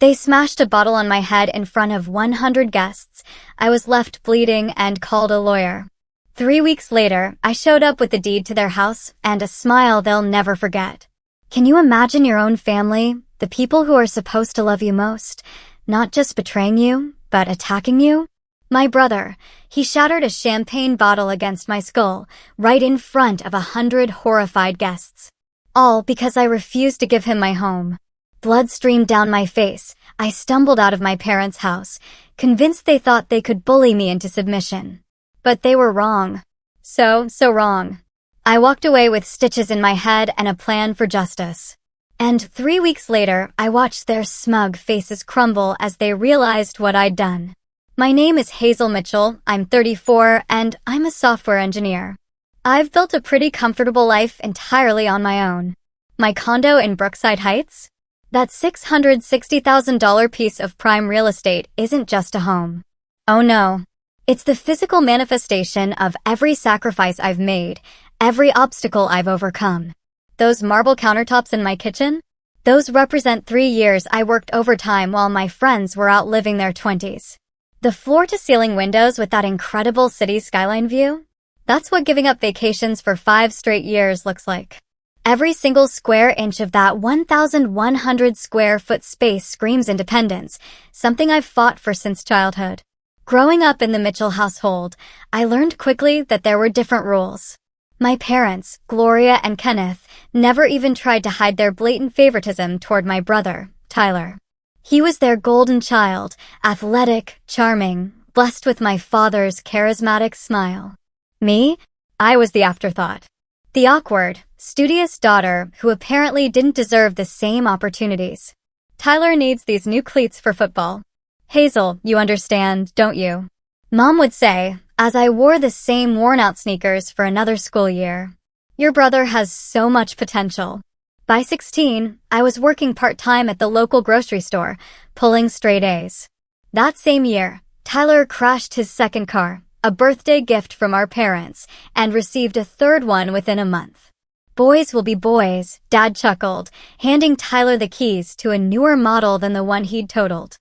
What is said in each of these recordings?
They smashed a bottle on my head in front of 100 guests. I was left bleeding and called a lawyer. 3 weeks later, I showed up with the deed to their house and a smile they'll never forget. Can you imagine your own family, the people who are supposed to love you most, not just betraying you, but attacking you? My brother, he shattered a champagne bottle against my skull, right in front of 100 horrified guests. All because I refused to give him my home. Blood streamed down my face. I stumbled out of my parents' house, convinced they thought they could bully me into submission. But they were wrong. So wrong. I walked away with stitches in my head and a plan for justice. And 3 weeks later, I watched their smug faces crumble as they realized what I'd done. My name is Hazel Mitchell, I'm 34, and I'm a software engineer. I've built a pretty comfortable life entirely on my own. My condo in Brookside Heights? That $660,000 piece of prime real estate isn't just a home. Oh no. It's the physical manifestation of every sacrifice I've made, every obstacle I've overcome. Those marble countertops in my kitchen? Those represent 3 years I worked overtime while my friends were out living their 20s. The floor-to-ceiling windows with that incredible city skyline view? That's what giving up vacations for 5 straight years looks like. Every single square inch of that 1,100 square foot space screams independence, something I've fought for since childhood. Growing up in the Mitchell household, I learned quickly that there were different rules. My parents, Gloria and Kenneth, never even tried to hide their blatant favoritism toward my brother, Tyler. He was their golden child, athletic, charming, blessed with my father's charismatic smile. Me? I was the afterthought. The awkward, studious daughter who apparently didn't deserve the same opportunities. Tyler needs these new cleats for football. Hazel, you understand, don't you? Mom would say, as I wore the same worn-out sneakers for another school year. Your brother has so much potential. By 16, I was working part-time at the local grocery store, pulling straight A's. That same year, Tyler crashed his second car, a birthday gift from our parents, and received a third one within a month. Boys will be boys, Dad chuckled, handing Tyler the keys to a newer model than the one he'd totaled.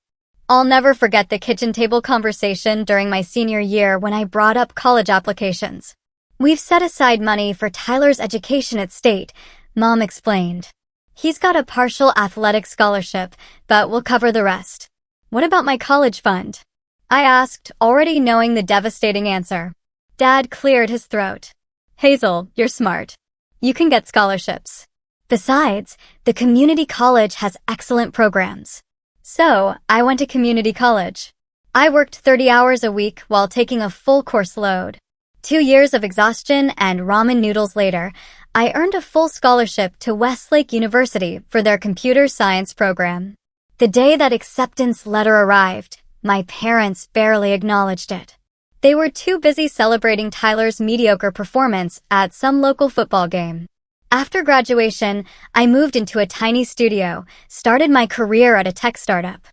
I'll never forget the kitchen table conversation during my senior year when I brought up college applications. We've set aside money for Tyler's education at State, Mom explained. He's got a partial athletic scholarship, but we'll cover the rest. What about my college fund? I asked, already knowing the devastating answer. Dad cleared his throat. Hazel, you're smart. You can get scholarships. Besides, the community college has excellent programs. So, I went to community college. I worked 30 hours a week while taking a full course load. 2 years of exhaustion and ramen noodles later, I earned a full scholarship to Westlake University for their computer science program. The day that acceptance letter arrived, my parents barely acknowledged it. They were too busy celebrating Tyler's mediocre performance at some local football game. After graduation, I moved into a tiny studio, started my career at a tech startup.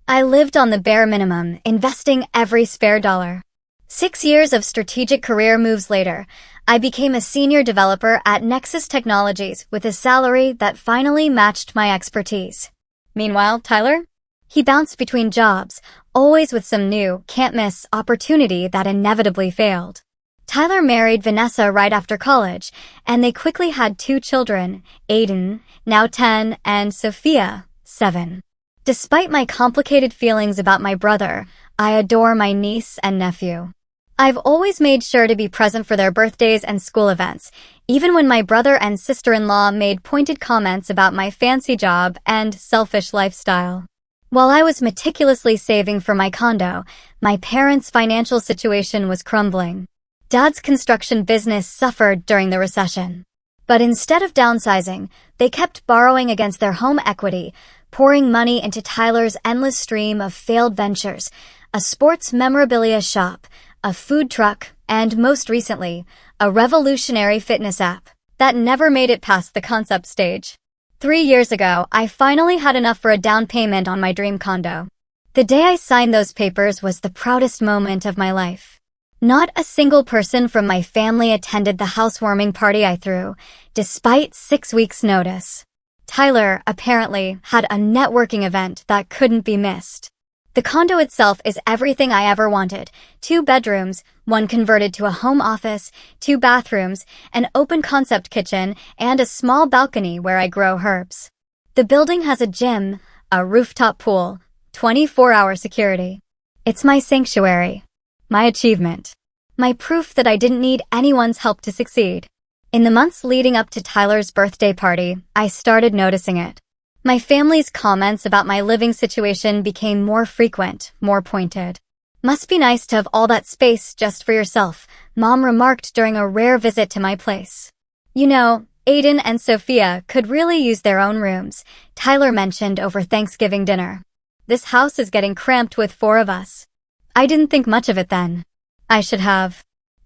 I lived on the bare minimum, investing every spare dollar. 6 years of strategic career moves later, I became a senior developer at Nexus Technologies with a salary that finally matched my expertise. Meanwhile, Tyler? He bounced between jobs, always with some new, can't-miss opportunity that inevitably failed. Tyler married Vanessa right after college, and they quickly had 2 children, Aiden, now 10, and Sophia, 7. Despite my complicated feelings about my brother, I adore my niece and nephew. I've always made sure to be present for their birthdays and school events, even when my brother and sister-in-law made pointed comments about my fancy job and selfish lifestyle. While I was meticulously saving for my condo, my parents' financial situation was crumbling. Dad's construction business suffered during the recession. But instead of downsizing, they kept borrowing against their home equity, pouring money into Tyler's endless stream of failed ventures, a sports memorabilia shop, a food truck, and most recently, a revolutionary fitness app that never made it past the concept stage. 3 years ago, I finally had enough for a down payment on my dream condo. The day I signed those papers was the proudest moment of my life. Not a single person from my family attended the housewarming party I threw, despite 6 weeks' notice. Tyler, apparently, had a networking event that couldn't be missed. The condo itself is everything I ever wanted. 2 bedrooms, one converted to a home office, 2 bathrooms, an open-concept kitchen, and a small balcony where I grow herbs. The building has a gym, a rooftop pool, 24-hour security. It's my sanctuary. My achievement. My proof that I didn't need anyone's help to succeed. In the months leading up to Tyler's birthday party, I started noticing it. My family's comments about my living situation became more frequent, more pointed. "Must be nice to have all that space just for yourself," Mom remarked during a rare visit to my place. "You know, Aiden and Sophia could really use their own rooms," Tyler mentioned over Thanksgiving dinner. "This house is getting cramped with 4 of us." I didn't think much of it then. I should have.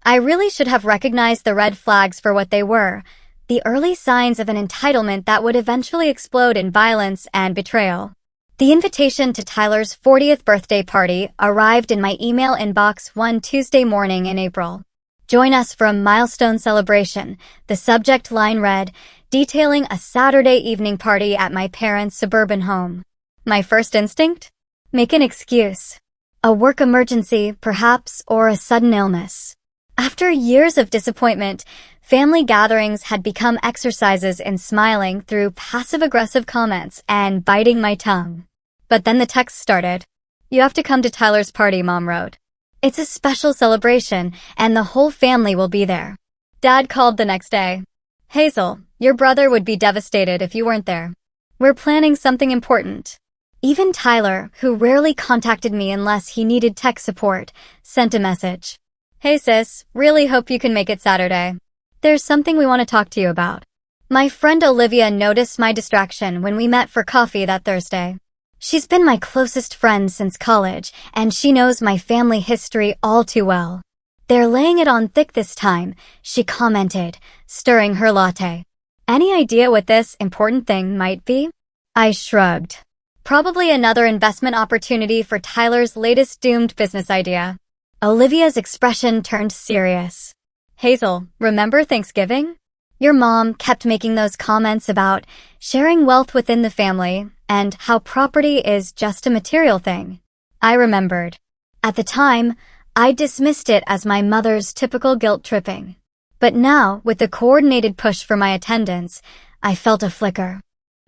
I really should have recognized the red flags for what they were. The early signs of an entitlement that would eventually explode in violence and betrayal. The invitation to Tyler's 40th birthday party arrived in my email inbox one Tuesday morning in April. "Join us for a milestone celebration," the subject line read, detailing a Saturday evening party at my parents' suburban home. My first instinct? Make an excuse. A work emergency, perhaps, or a sudden illness. After years of disappointment, family gatherings had become exercises in smiling through passive-aggressive comments and biting my tongue. But then the text started. "You have to come to Tyler's party," Mom wrote. "It's a special celebration, and the whole family will be there." Dad called the next day. "Hazel, your brother would be devastated if you weren't there. We're planning something important." Even Tyler, who rarely contacted me unless he needed tech support, sent a message. "Hey sis, really hope you can make it Saturday. There's something we want to talk to you about." My friend Olivia noticed my distraction when we met for coffee that Thursday. She's been my closest friend since college, and she knows my family history all too well. "They're laying it on thick this time," she commented, stirring her latte. "Any idea what this important thing might be?" I shrugged. "Probably another investment opportunity for Tyler's latest doomed business idea." Olivia's expression turned serious. "Hazel, remember Thanksgiving? Your mom kept making those comments about sharing wealth within the family and how property is just a material thing." I remembered. At the time, I dismissed it as my mother's typical guilt tripping. But now, with the coordinated push for my attendance, I felt a flicker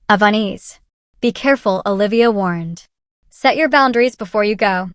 of unease. "Be careful," Olivia warned. "Set your boundaries before you go."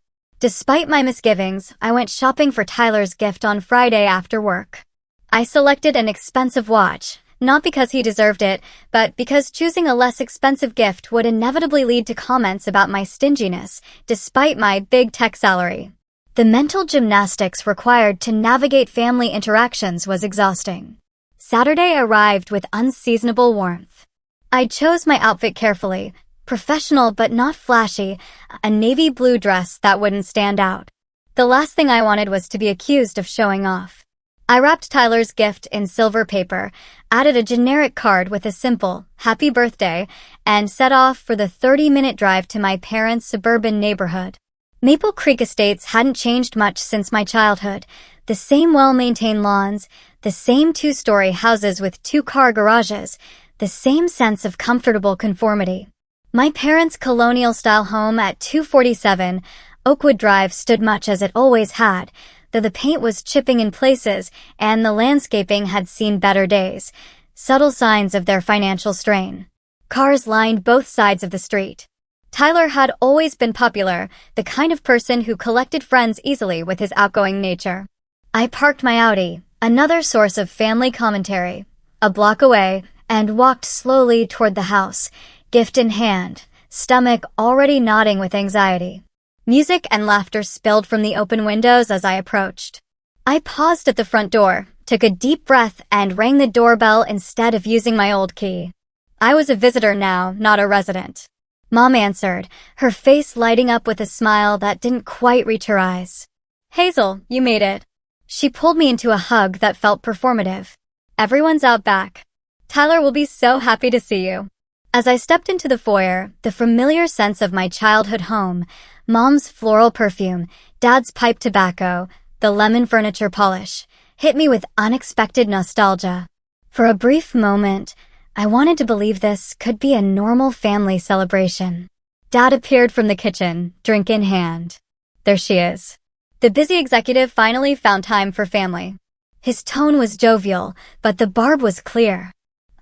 Despite my misgivings, I went shopping for Tyler's gift on Friday after work. I selected an expensive watch, not because he deserved it, but because choosing a less expensive gift would inevitably lead to comments about my stinginess, despite my big tech salary. The mental gymnastics required to navigate family interactions was exhausting. Saturday arrived with unseasonable warmth. I chose my outfit carefully, professional but not flashy, a navy blue dress that wouldn't stand out. The last thing I wanted was to be accused of showing off. I wrapped Tyler's gift in silver paper, added a generic card with a simple, "Happy Birthday," and set off for the 30-minute drive to my parents' suburban neighborhood. Maple Creek Estates hadn't changed much since my childhood. The same well-maintained lawns, the same 2-story houses with 2-car garages, the same sense of comfortable conformity. My parents' colonial-style home at 247 Oakwood Drive stood much as it always had, though the paint was chipping in places and the landscaping had seen better days, subtle signs of their financial strain. Cars lined both sides of the street. Tyler had always been popular, the kind of person who collected friends easily with his outgoing nature. I parked my Audi, another source of family commentary, a block away, and walked slowly toward the house, gift in hand, stomach already nodding with anxiety. Music and laughter spilled from the open windows as I approached. I paused at the front door, took a deep breath, and rang the doorbell instead of using my old key. I was a visitor now, not a resident. Mom answered, her face lighting up with a smile that didn't quite reach her eyes. "Hazel, you made it." She pulled me into a hug that felt performative. "Everyone's out back. Tyler will be so happy to see you." As I stepped into the foyer, the familiar sense of my childhood home, Mom's floral perfume, Dad's pipe tobacco, the lemon furniture polish, hit me with unexpected nostalgia. For a brief moment, I wanted to believe this could be a normal family celebration. Dad appeared from the kitchen, drink in hand. There she is. The busy executive finally found time for family. His tone was jovial, but the barb was clear.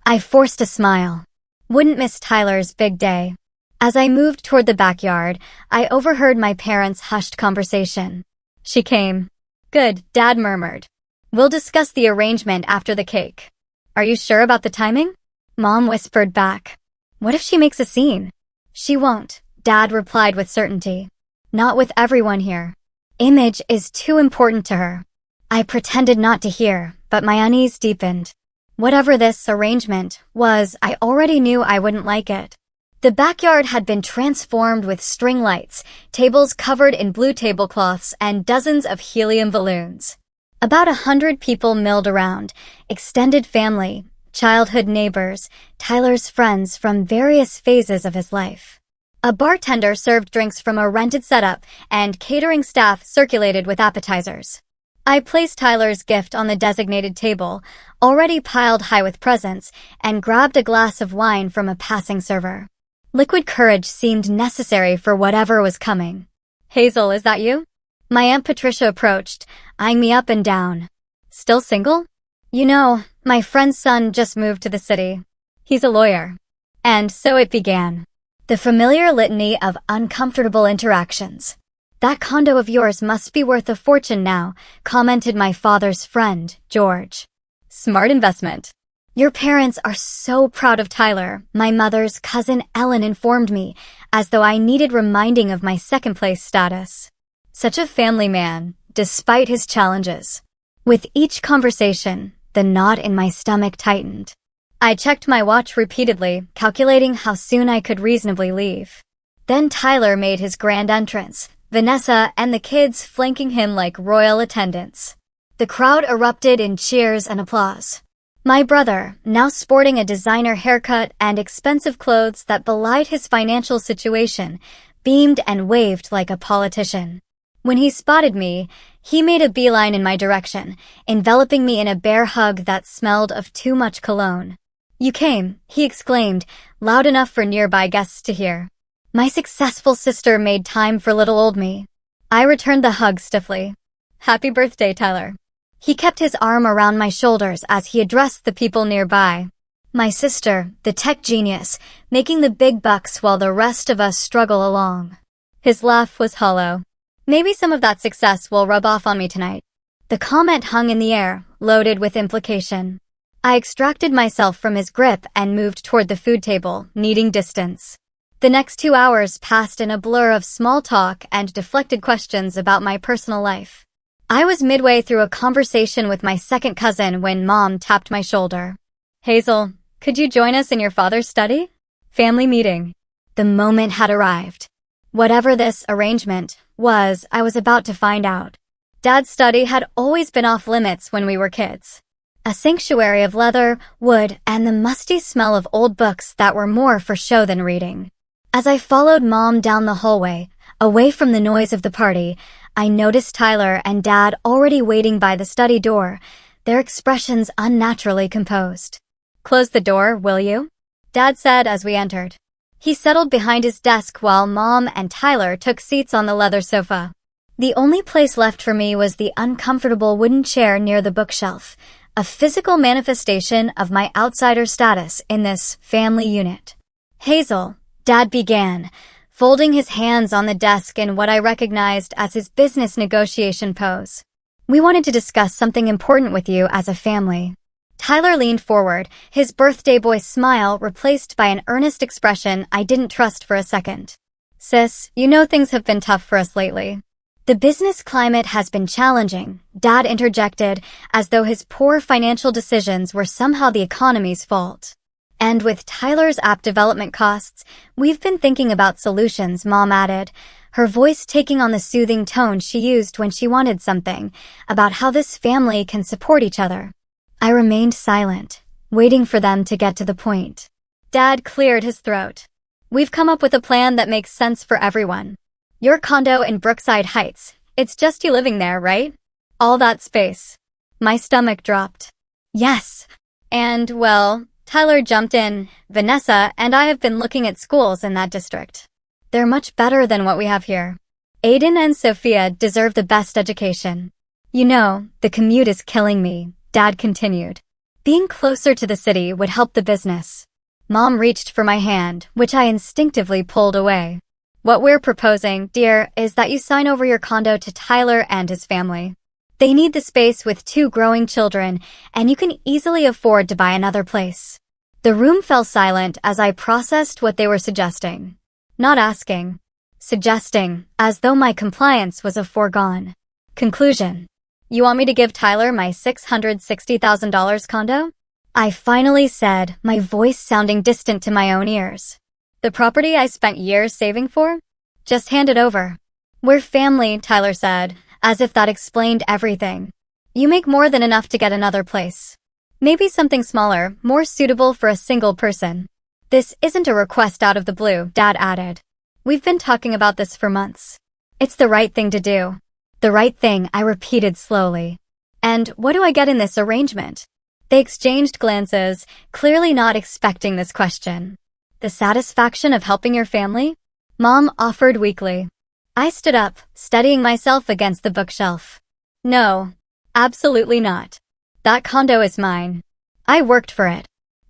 I forced a smile. Wouldn't miss Tyler's big day. As I moved toward the backyard, I overheard my parents' hushed conversation. She came. Good, Dad murmured. We'll discuss the arrangement after the cake. Are you sure about the timing? Mom whispered back. What if she makes a scene? She won't, Dad replied with certainty. Not with everyone here. Image is too important to her. I pretended not to hear, but my unease deepened. Whatever this arrangement was, I already knew I wouldn't like it. The backyard had been transformed with string lights, tables covered in blue tablecloths, and dozens of helium balloons. About 100 people milled around, extended family, childhood neighbors, Tyler's friends from various phases of his life. A bartender served drinks from a rented setup, and catering staff circulated with appetizers. I placed Tyler's gift on the designated table, already piled high with presents, and grabbed a glass of wine from a passing server. Liquid courage seemed necessary for whatever was coming. Hazel, is that you? My Aunt Patricia approached, eyeing me up and down. Still single? You know, my friend's son just moved to the city. He's a lawyer. And so it began. The familiar litany of uncomfortable interactions. That condo of yours must be worth a fortune now, commented my father's friend, George. Smart investment. Your parents are so proud of Tyler, my mother's cousin Ellen informed me, as though I needed reminding of my second-place status. Such a family man, despite his challenges. With each conversation, the knot in my stomach tightened. I checked my watch repeatedly, calculating how soon I could reasonably leave. Then Tyler made his grand entrance, Vanessa and the kids flanking him like royal attendants. The crowd erupted in cheers and applause. My brother, now sporting a designer haircut and expensive clothes that belied his financial situation, beamed and waved like a politician. When he spotted me, he made a beeline in my direction, enveloping me in a bear hug that smelled of too much cologne. You came, he exclaimed, loud enough for nearby guests to hear. My successful sister made time for little old me. I returned the hug stiffly. Happy birthday, Tyler. He kept his arm around my shoulders as he addressed the people nearby. My sister, the tech genius, making the big bucks while the rest of us struggle along. His laugh was hollow. Maybe some of that success will rub off on me tonight. The comment hung in the air, loaded with implication. I extracted myself from his grip and moved toward the food table, needing distance. The next 2 hours passed in a blur of small talk and deflected questions about my personal life. I was midway through a conversation with my second cousin when Mom tapped my shoulder. Hazel, could you join us in your father's study? Family meeting. The moment had arrived. Whatever this arrangement was, I was about to find out. Dad's study had always been off limits when we were kids. A sanctuary of leather, wood, and the musty smell of old books that were more for show than reading. As I followed Mom down the hallway, away from the noise of the party, I noticed Tyler and Dad already waiting by the study door, their expressions unnaturally composed. Close the door, will you? Dad said as we entered. He settled behind his desk while Mom and Tyler took seats on the leather sofa. The only place left for me was the uncomfortable wooden chair near the bookshelf, a physical manifestation of my outsider status in this family unit. Hazel, Dad began, folding his hands on the desk in what I recognized as his business negotiation pose. We wanted to discuss something important with you as a family. Tyler leaned forward, his birthday boy smile replaced by an earnest expression I didn't trust for a second. Sis, you know things have been tough for us lately. The business climate has been challenging, Dad interjected, as though his poor financial decisions were somehow the economy's fault. And with Tyler's app development costs, we've been thinking about solutions, Mom added, her voice taking on the soothing tone she used when she wanted something, about how this family can support each other. I remained silent, waiting for them to get to the point. Dad cleared his throat. We've come up with a plan that makes sense for everyone. Your condo in Brookside Heights, it's just you living there, right? All that space. My stomach dropped. Yes. And, well, Tyler jumped in. Vanessa and I have been looking at schools in that district. They're much better than what we have here. Aiden and Sophia deserve the best education. You know, the commute is killing me, Dad continued. Being closer to the city would help the business. Mom reached for my hand, which I instinctively pulled away. What we're proposing, dear, is that you sign over your condo to Tyler and his family. They need the space with 2 growing children, and you can easily afford to buy another place. The room fell silent as I processed what they were suggesting. Not asking. Suggesting, as though my compliance was a foregone conclusion. You want me to give Tyler my $660,000 condo? I finally said, my voice sounding distant to my own ears. The property I spent years saving for? Just hand it over. We're family, Tyler said, as if that explained everything. You make more than enough to get another place. Maybe something smaller, more suitable for a single person. This isn't a request out of the blue, Dad added. We've been talking about this for months. It's the right thing to do. The right thing, I repeated slowly. And what do I get in this arrangement? They exchanged glances, clearly not expecting this question. The satisfaction of helping your family? Mom offered weakly. I stood up, steadying myself against the bookshelf. No, absolutely not. That condo is mine. I worked for it.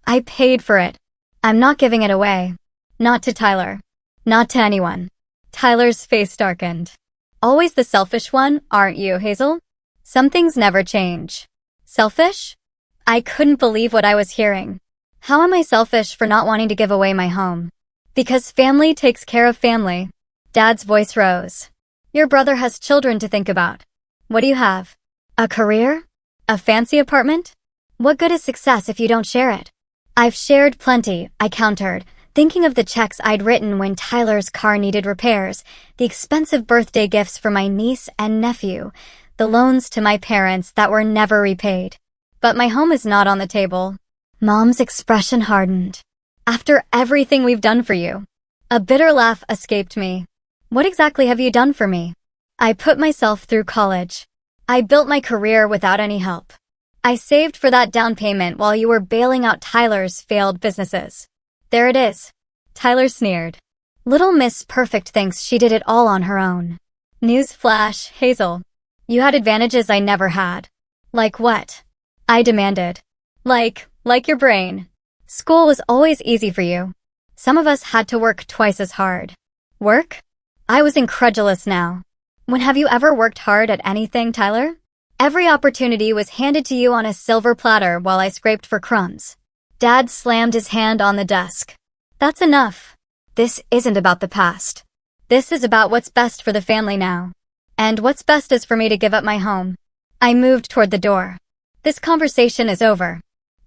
I paid for it. I'm not giving it away. Not to Tyler. Not to anyone. Tyler's face darkened. Always the selfish one, aren't you, Hazel? Some things never change. Selfish? I couldn't believe what I was hearing. How am I selfish for not wanting to give away my home? Because family takes care of family. Dad's voice rose. Your brother has children to think about. What do you have? A career? A fancy apartment? What good is success if you don't share it? I've shared plenty, I countered, thinking of the checks I'd written when Tyler's car needed repairs, the expensive birthday gifts for my niece and nephew, the loans to my parents that were never repaid. But my home is not on the table. Mom's expression hardened. After everything we've done for you. A bitter laugh escaped me. What exactly have you done for me? I put myself through college. I built my career without any help. I saved for that down payment while you were bailing out Tyler's failed businesses. There it is. Tyler sneered. Little Miss Perfect thinks she did it all on her own. Newsflash, Hazel. You had advantages I never had. Like what? I demanded. Like your brain. School was always easy for you. Some of us had to work twice as hard. Work? I was incredulous now. When have you ever worked hard at anything, Tyler? Every opportunity was handed to you on a silver platter while I scraped for crumbs. Dad slammed his hand on the desk. That's enough. This isn't about the past. This is about what's best for the family now. And what's best is for me to give up my home. I moved toward the door. This conversation is over.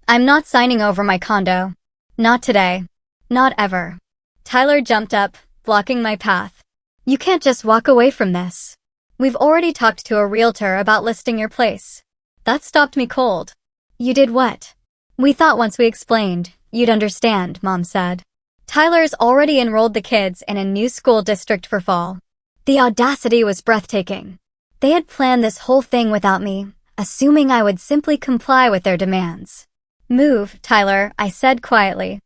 I'm not signing over my condo. Not today. Not ever. Tyler jumped up, blocking my path. You can't just walk away from this. We've already talked to a realtor about listing your place. That stopped me cold. You did what? We thought once we explained, you'd understand, Mom said. Tyler's already enrolled the kids in a new school district for fall. The audacity was breathtaking. They had planned this whole thing without me, assuming I would simply comply with their demands. Move, Tyler, I said quietly.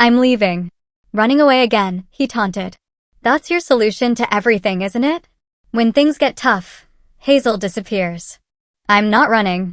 I'm leaving. Running away again, he taunted. That's your solution to everything, isn't it? When things get tough, Hazel disappears. I'm not running.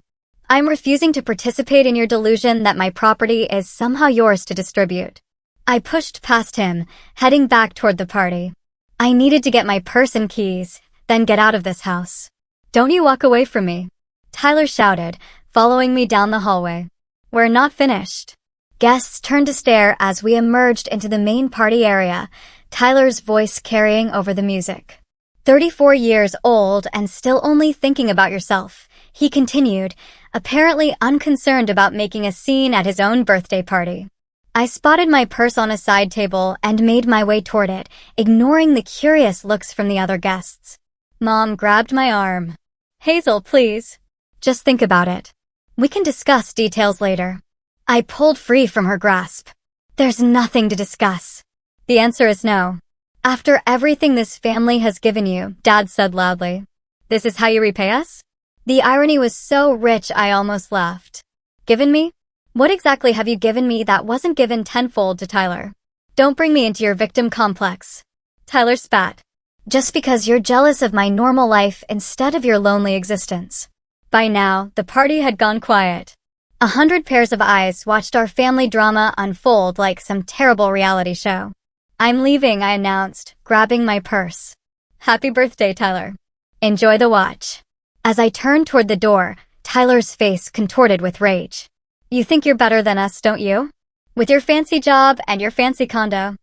I'm refusing to participate in your delusion that my property is somehow yours to distribute. I pushed past him, heading back toward the party. I needed to get my purse and keys, then get out of this house. Don't you walk away from me, Tyler shouted, following me down the hallway. We're not finished. Guests turned to stare as we emerged into the main party area, Tyler's voice carrying over the music. 34 years old and still only thinking about yourself, he continued, apparently unconcerned about making a scene at his own birthday party. I spotted my purse on a side table and made my way toward it, ignoring the curious looks from the other guests. Mom grabbed my arm. Hazel, please. Just think about it. We can discuss details later. I pulled free from her grasp. There's nothing to discuss. The answer is no. After everything this family has given you, Dad said loudly. This is how you repay us? The irony was so rich I almost laughed. Given me? What exactly have you given me that wasn't given tenfold to Tyler? Don't bring me into your victim complex. Tyler spat. Just because you're jealous of my normal life instead of your lonely existence. By now, the party had gone quiet. 100 pairs of eyes watched our family drama unfold like some terrible reality show. I'm leaving, I announced, grabbing my purse. Happy birthday, Tyler. Enjoy the watch. As I turned toward the door, Tyler's face contorted with rage. You think you're better than us, don't you? With your fancy job and your fancy condo.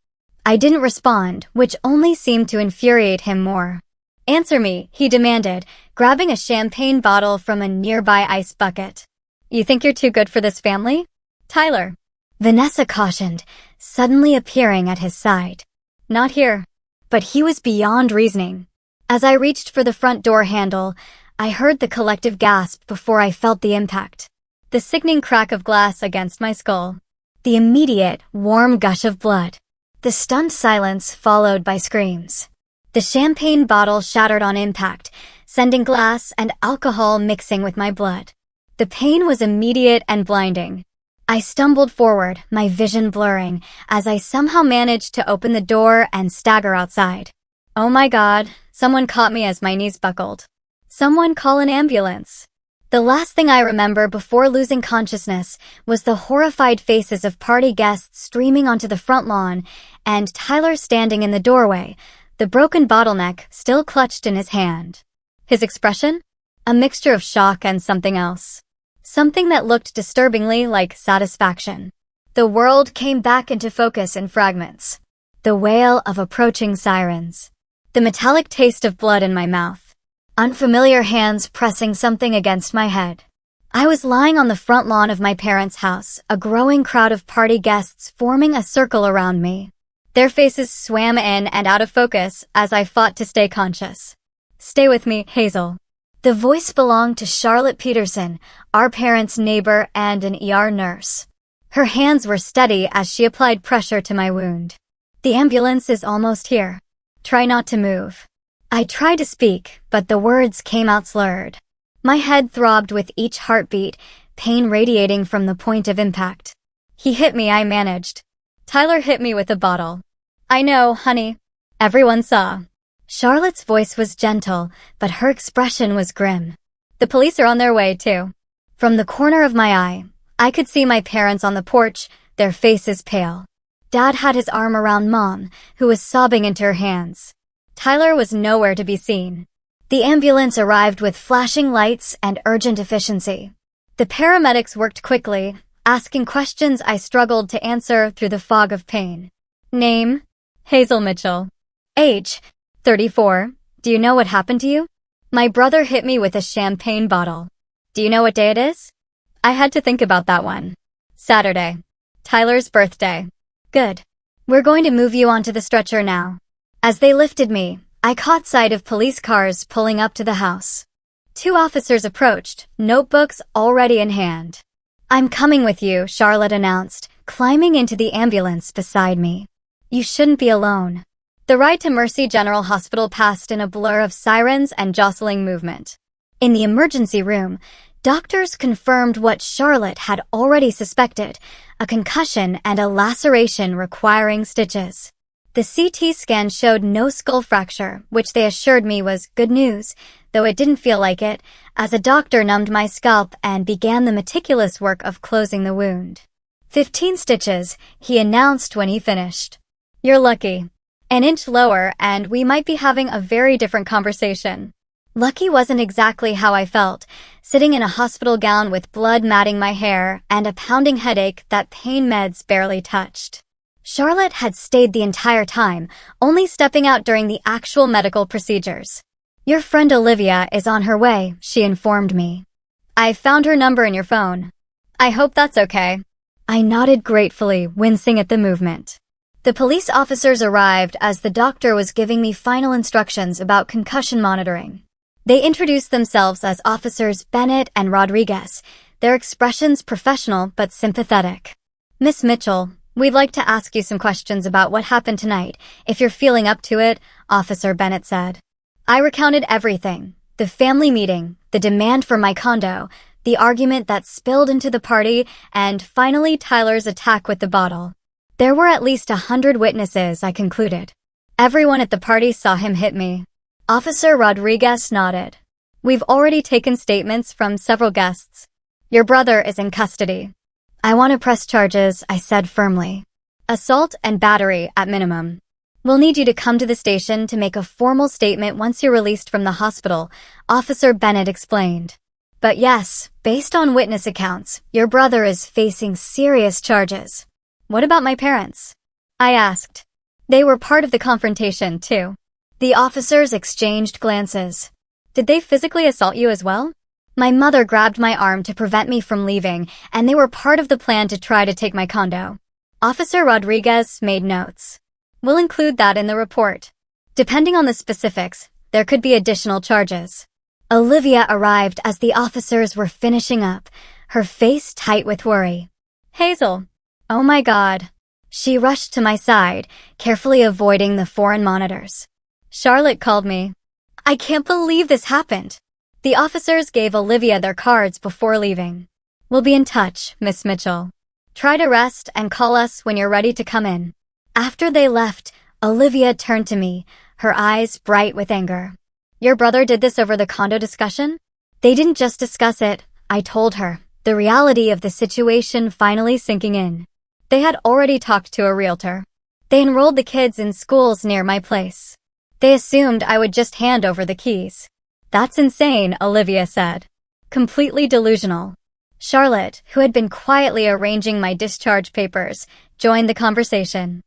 I didn't respond, which only seemed to infuriate him more. Answer me, he demanded, grabbing a champagne bottle from a nearby ice bucket. You think you're too good for this family? Tyler. Vanessa cautioned, suddenly appearing at his side. Not here. But he was beyond reasoning. As I reached for the front door handle, I heard the collective gasp before I felt the impact. The sickening crack of glass against my skull. The immediate, warm gush of blood. The stunned silence followed by screams. The champagne bottle shattered on impact, sending glass and alcohol mixing with my blood. The pain was immediate and blinding. I stumbled forward, my vision blurring, as I somehow managed to open the door and stagger outside. Oh my God, someone caught me as my knees buckled. Someone call an ambulance. The last thing I remember before losing consciousness was the horrified faces of party guests streaming onto the front lawn and Tyler standing in the doorway, the broken bottleneck still clutched in his hand. His expression? A mixture of shock and something else. Something that looked disturbingly like satisfaction. The world came back into focus in fragments. The wail of approaching sirens. The metallic taste of blood in my mouth. Unfamiliar hands pressing something against my head. I was lying on the front lawn of my parents' house, a growing crowd of party guests forming a circle around me. Their faces swam in and out of focus as I fought to stay conscious. Stay with me, Hazel. The voice belonged to Charlotte Peterson, our parents' neighbor and an ER nurse. Her hands were steady as she applied pressure to my wound. The ambulance is almost here. Try not to move. I tried to speak, but the words came out slurred. My head throbbed with each heartbeat, pain radiating from the point of impact. He hit me, I managed. Tyler hit me with a bottle. I know, honey. Everyone saw. Charlotte's voice was gentle, but her expression was grim. The police are on their way, too. From the corner of my eye, I could see my parents on the porch, their faces pale. Dad had his arm around Mom, who was sobbing into her hands. Tyler was nowhere to be seen. The ambulance arrived with flashing lights and urgent efficiency. The paramedics worked quickly, asking questions I struggled to answer through the fog of pain. Name? Hazel Mitchell. Age? 34. Do you know what happened to you? My brother hit me with a champagne bottle. Do you know what day it is? I had to think about that one. Saturday. Tyler's birthday. Good. We're going to move you onto the stretcher now. As they lifted me, I caught sight of police cars pulling up to the house. 2 officers approached, notebooks already in hand. I'm coming with you, Charlotte announced, climbing into the ambulance beside me. You shouldn't be alone. The ride to Mercy General Hospital passed in a blur of sirens and jostling movement. In the emergency room, doctors confirmed what Charlotte had already suspected, a concussion and a laceration requiring stitches. The CT scan showed no skull fracture, which they assured me was good news, though it didn't feel like it, as a doctor numbed my scalp and began the meticulous work of closing the wound. 15 stitches, he announced when he finished. You're lucky. An inch lower and we might be having a very different conversation. Lucky wasn't exactly how I felt, sitting in a hospital gown with blood matting my hair and a pounding headache that pain meds barely touched. Charlotte had stayed the entire time, only stepping out during the actual medical procedures. Your friend Olivia is on her way, she informed me. I found her number in your phone. I hope that's okay. I nodded gratefully, wincing at the movement. The police officers arrived as the doctor was giving me final instructions about concussion monitoring. They introduced themselves as Officers Bennett and Rodriguez, their expressions professional but sympathetic. Miss Mitchell, we'd like to ask you some questions about what happened tonight, if you're feeling up to it, Officer Bennett said. I recounted everything, the family meeting, the demand for my condo, the argument that spilled into the party, and finally Tyler's attack with the bottle. There were at least 100 witnesses, I concluded. Everyone at the party saw him hit me. Officer Rodriguez nodded. We've already taken statements from several guests. Your brother is in custody. I want to press charges, I said firmly. Assault and battery at minimum. We'll need you to come to the station to make a formal statement once you're released from the hospital, Officer Bennett explained. But yes, based on witness accounts, your brother is facing serious charges. What about my parents? I asked. They were part of the confrontation, too. The officers exchanged glances. Did they physically assault you as well? My mother grabbed my arm to prevent me from leaving, and they were part of the plan to try to take my condo. Officer Rodriguez made notes. We'll include that in the report. Depending on the specifics, there could be additional charges. Olivia arrived as the officers were finishing up, her face tight with worry. Hazel. Oh my God. She rushed to my side, carefully avoiding the foreign monitors. Charlotte called me. I can't believe this happened. The officers gave Olivia their cards before leaving. We'll be in touch, Miss Mitchell. Try to rest and call us when you're ready to come in. After they left, Olivia turned to me, her eyes bright with anger. Your brother did this over the condo discussion? They didn't just discuss it, I told her, the reality of the situation finally sinking in. They had already talked to a realtor. They enrolled the kids in schools near my place. They assumed I would just hand over the keys. That's insane, Olivia said. Completely delusional. Charlotte, who had been quietly arranging my discharge papers, joined the conversation.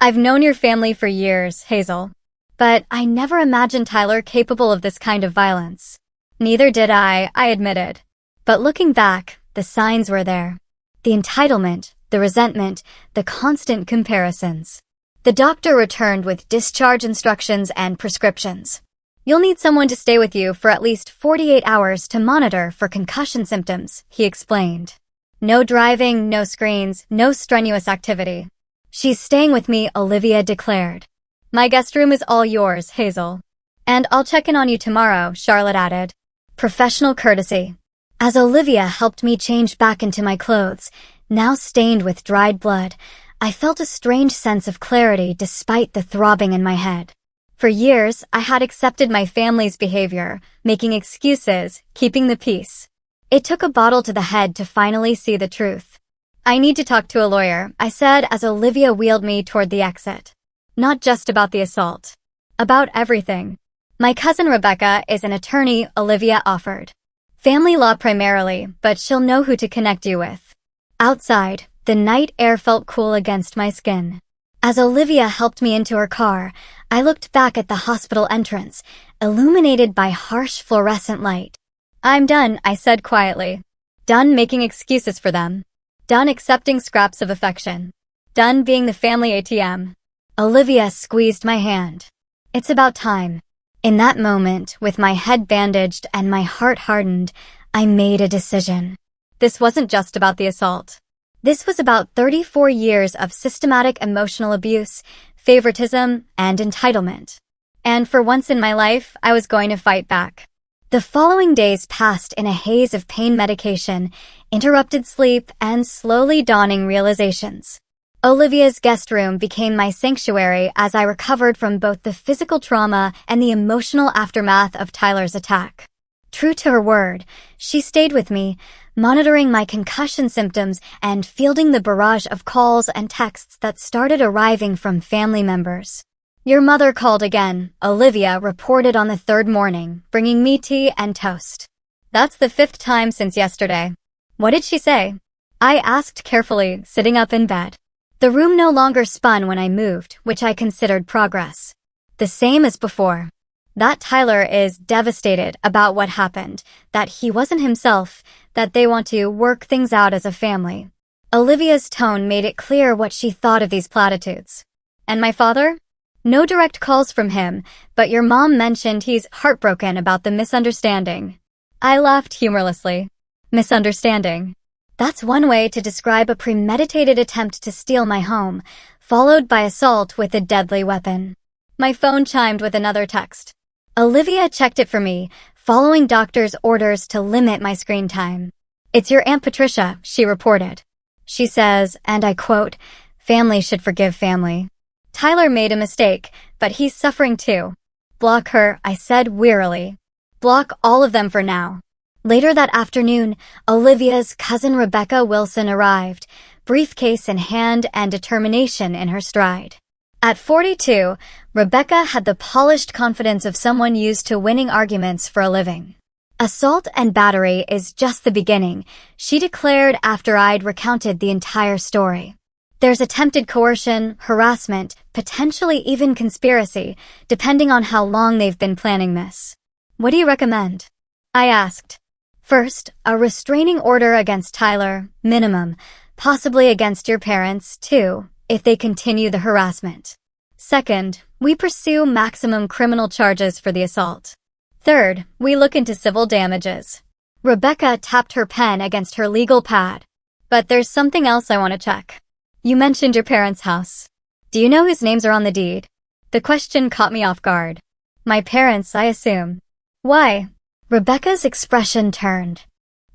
I've known your family for years, Hazel. But I never imagined Tyler capable of this kind of violence. Neither did I admitted. But looking back, the signs were there. The entitlement, the resentment, the constant comparisons. The doctor returned with discharge instructions and prescriptions. You'll need someone to stay with you for at least 48 hours to monitor for concussion symptoms, he explained. No driving, no screens, no strenuous activity. She's staying with me, Olivia declared. My guest room is all yours, Hazel. And I'll check in on you tomorrow, Charlotte added. Professional courtesy. As Olivia helped me change back into my clothes, now stained with dried blood, I felt a strange sense of clarity despite the throbbing in my head. For years, I had accepted my family's behavior, making excuses, keeping the peace. It took a bottle to the head to finally see the truth. I need to talk to a lawyer, I said as Olivia wheeled me toward the exit. Not just about the assault. About everything. My cousin Rebecca is an attorney, Olivia offered. Family law primarily, but she'll know who to connect you with. Outside, the night air felt cool against my skin. As Olivia helped me into her car, I looked back at the hospital entrance, illuminated by harsh fluorescent light. I'm done, I said quietly. Done making excuses for them. Done accepting scraps of affection. Done being the family ATM. Olivia squeezed my hand. It's about time. In that moment, with my head bandaged and my heart hardened, I made a decision. This wasn't just about the assault. This was about 34 years of systematic emotional abuse, favoritism, and entitlement. And for once in my life, I was going to fight back. The following days passed in a haze of pain medication, interrupted sleep, and slowly dawning realizations. Olivia's guest room became my sanctuary as I recovered from both the physical trauma and the emotional aftermath of Tyler's attack. True to her word, she stayed with me, monitoring my concussion symptoms and fielding the barrage of calls and texts that started arriving from family members. Your mother called again, Olivia reported on the third morning, bringing me tea and toast. That's the 5th time since yesterday. What did she say? I asked carefully, sitting up in bed. The room no longer spun when I moved, which I considered progress. The same as before. That Tyler is devastated about what happened, that he wasn't himself, that they want to work things out as a family. Olivia's tone made it clear what she thought of these platitudes. And my father? No direct calls from him, but your mom mentioned he's heartbroken about the misunderstanding. I laughed humorlessly. Misunderstanding. That's one way to describe a premeditated attempt to steal my home, followed by assault with a deadly weapon. My phone chimed with another text. Olivia checked it for me, following doctor's orders to limit my screen time. "It's your Aunt Patricia," she reported. She says, and I quote, "Family should forgive family. Tyler made a mistake, but he's suffering too." "Block her," I said wearily. "Block all of them for now." Later that afternoon, Olivia's cousin Rebecca Wilson arrived, briefcase in hand and determination in her stride. At 42, Rebecca had the polished confidence of someone used to winning arguments for a living. "Assault and battery is just the beginning," she declared after I'd recounted the entire story. "There's attempted coercion, harassment, potentially even conspiracy, depending on how long they've been planning this." "What do you recommend?" I asked. "First, a restraining order against Tyler, minimum, possibly against your parents, too, if they continue the harassment. Second, we pursue maximum criminal charges for the assault. Third, we look into civil damages." Rebecca tapped her pen against her legal pad. "But there's something else I want to check. You mentioned your parents' house. Do you know whose names are on the deed?" The question caught me off guard. "My parents, I assume." "Why?" Rebecca's expression turned.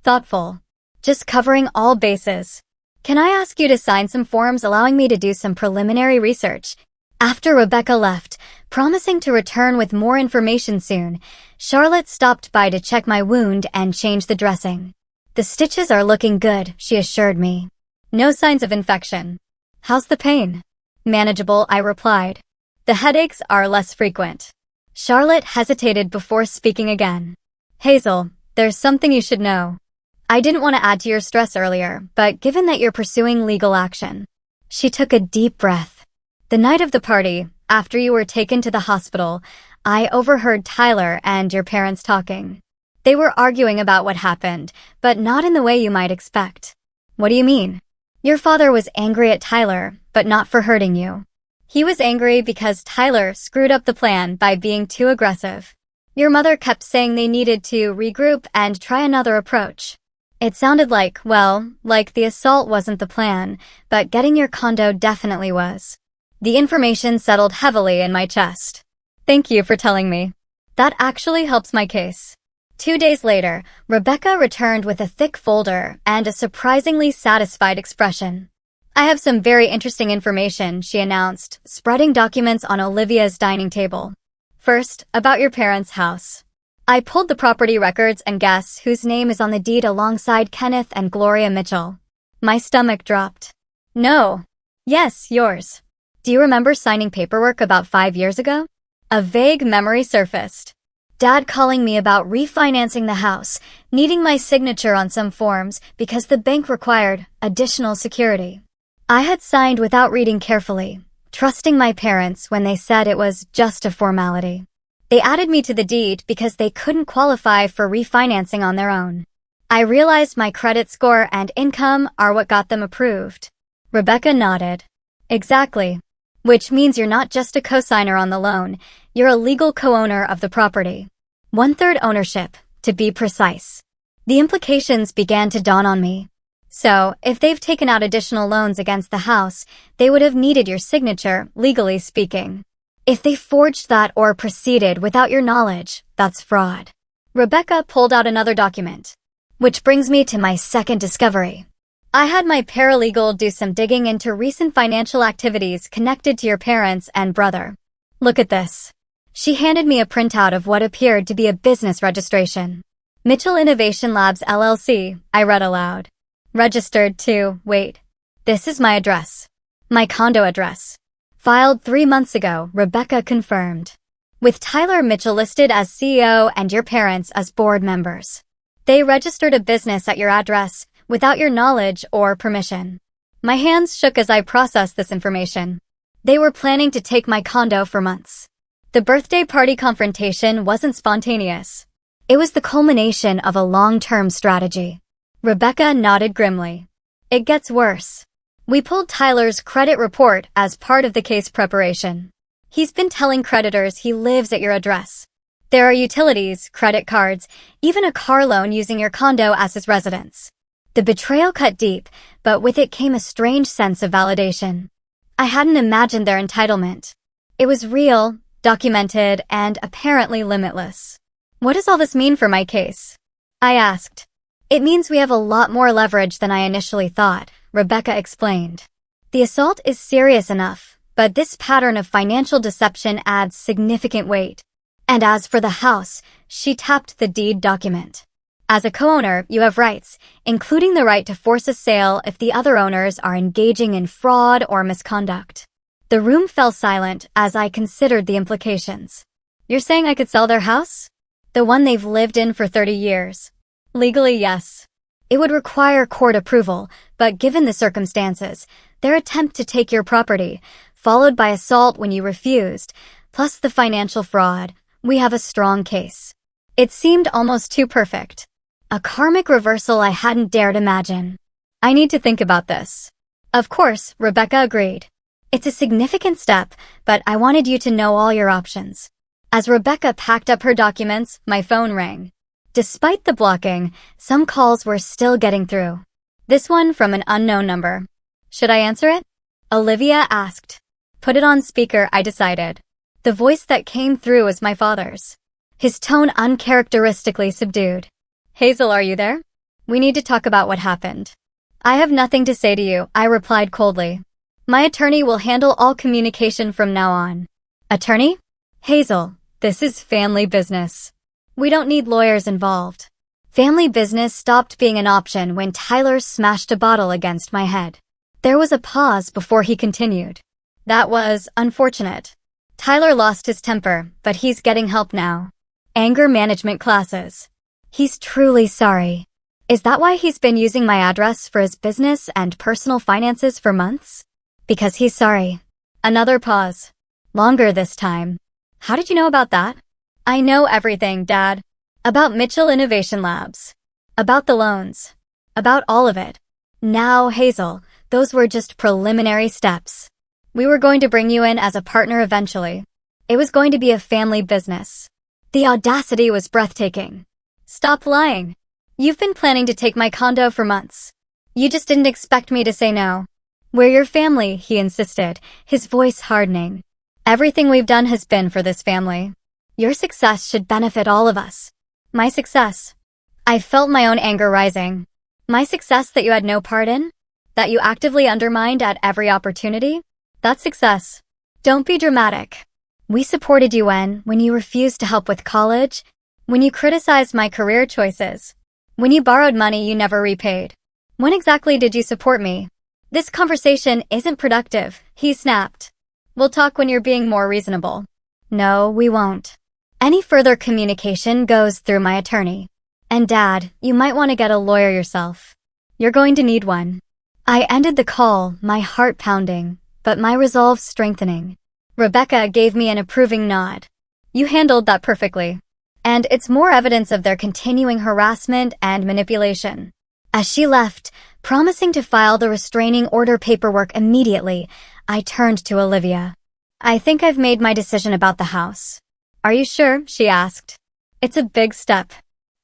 "Thoughtful. Just covering all bases. Can I ask you to sign some forms allowing me to do some preliminary research?" After Rebecca left, promising to return with more information soon, Charlotte stopped by to check my wound and change the dressing. "The stitches are looking good," she assured me. "No signs of infection." "How's the pain?" "Manageable," I replied. "The headaches are less frequent." Charlotte hesitated before speaking again. "Hazel, there's something you should know. I didn't want to add to your stress earlier, but given that you're pursuing legal action." She took a deep breath. "The night of the party, after you were taken to the hospital, I overheard Tyler and your parents talking. They were arguing about what happened, but not in the way you might expect." "What do you mean?" "Your father was angry at Tyler, but not for hurting you. He was angry because Tyler screwed up the plan by being too aggressive. Your mother kept saying they needed to regroup and try another approach. It sounded like, well, like the assault wasn't the plan, but getting your condo definitely was." The information settled heavily in my chest. "Thank you for telling me. That actually helps my case." 2 days later, Rebecca returned with a thick folder and a surprisingly satisfied expression. "I have some very interesting information," she announced, spreading documents on Olivia's dining table. "First, about your parents' house. I pulled the property records and guess whose name is on the deed alongside Kenneth and Gloria Mitchell." My stomach dropped. "No." "Yes, yours. Do you remember signing paperwork about 5 years ago?" A vague memory surfaced. Dad calling me about refinancing the house, needing my signature on some forms because the bank required additional security. I had signed without reading carefully, trusting my parents when they said it was just a formality. They added me to the deed because they couldn't qualify for refinancing on their own. I realized my credit score and income are what got them approved. Rebecca nodded. "Exactly. Which means you're not just a co-signer on the loan, you're a legal co-owner of the property. 1/3 ownership, to be precise." The implications began to dawn on me. So, if they've taken out additional loans against the house, they would have needed your signature, legally speaking. If they forged that or proceeded without your knowledge, that's fraud. Rebecca pulled out another document. Which brings me to my second discovery. I had my paralegal do some digging into recent financial activities connected to your parents and brother. "Look at this." She handed me a printout of what appeared to be a business registration. "Mitchell Innovation Labs LLC," I read aloud. "Registered to, wait. This is my address. My condo address. Filed 3 months ago," Rebecca confirmed. "With Tyler Mitchell listed as CEO and your parents as board members. They registered a business at your address without your knowledge or permission." My hands shook as I processed this information. They were planning to take my condo for months. The birthday party confrontation wasn't spontaneous. It was the culmination of a long-term strategy. Rebecca nodded grimly. "It gets worse. We pulled Tyler's credit report as part of the case preparation. He's been telling creditors he lives at your address. There are utilities, credit cards, even a car loan using your condo as his residence." The betrayal cut deep, but with it came a strange sense of validation. I hadn't imagined their entitlement. It was real, documented, and apparently limitless. "What does all this mean for my case?" I asked. It means we have a lot more leverage than I initially thought, Rebecca explained. The assault is serious enough, but this pattern of financial deception adds significant weight. And as for the house, she tapped the deed document. As a co-owner, you have rights, including the right to force a sale if the other owners are engaging in fraud or misconduct. The room fell silent as I considered the implications. You're saying I could sell their house? The one they've lived in for 30 years. Legally, yes. It would require court approval, but given the circumstances, their attempt to take your property, followed by assault when you refused, plus the financial fraud, we have a strong case. It seemed almost too perfect. A karmic reversal I hadn't dared imagine. I need to think about this. Of course, Rebecca agreed. It's a significant step, but I wanted you to know all your options. As Rebecca packed up her documents, my phone rang. Despite the blocking, some calls were still getting through. This one from an unknown number. Should I answer it? Olivia asked. Put it on speaker, I decided. The voice that came through was my father's. His tone uncharacteristically subdued. Hazel, are you there? We need to talk about what happened. I have nothing to say to you, I replied coldly. My attorney will handle all communication from now on. Attorney? Hazel, this is family business. We don't need lawyers involved. Family business stopped being an option when Tyler smashed a bottle against my head. There was a pause before he continued. That was unfortunate. Tyler lost his temper, but he's getting help now. Anger management classes. He's truly sorry. Is that why he's been using my address for his business and personal finances for months? Because he's sorry. Another pause. Longer this time. How did you know about that? I know everything, Dad. About Mitchell Innovation Labs. About the loans. About all of it. Now, Hazel, those were just preliminary steps. We were going to bring you in as a partner eventually. It was going to be a family business. The audacity was breathtaking. Stop lying. You've been planning to take my condo for months. You just didn't expect me to say no. We're your family, he insisted, his voice hardening. Everything we've done has been for this family. Your success should benefit all of us. My success. I felt my own anger rising. My success that you had no part in? That you actively undermined at every opportunity? That's success. Don't be dramatic. We supported you when you refused to help with college, when you criticized my career choices, when you borrowed money you never repaid. When exactly did you support me? This conversation isn't productive, he snapped. We'll talk when you're being more reasonable. No, we won't. Any further communication goes through my attorney. And Dad, you might want to get a lawyer yourself. You're going to need one. I ended the call, my heart pounding, but my resolve strengthening. Rebecca gave me an approving nod. You handled that perfectly. And it's more evidence of their continuing harassment and manipulation. As she left, promising to file the restraining order paperwork immediately, I turned to Olivia. I think I've made my decision about the house. Are you sure? She asked. It's a big step.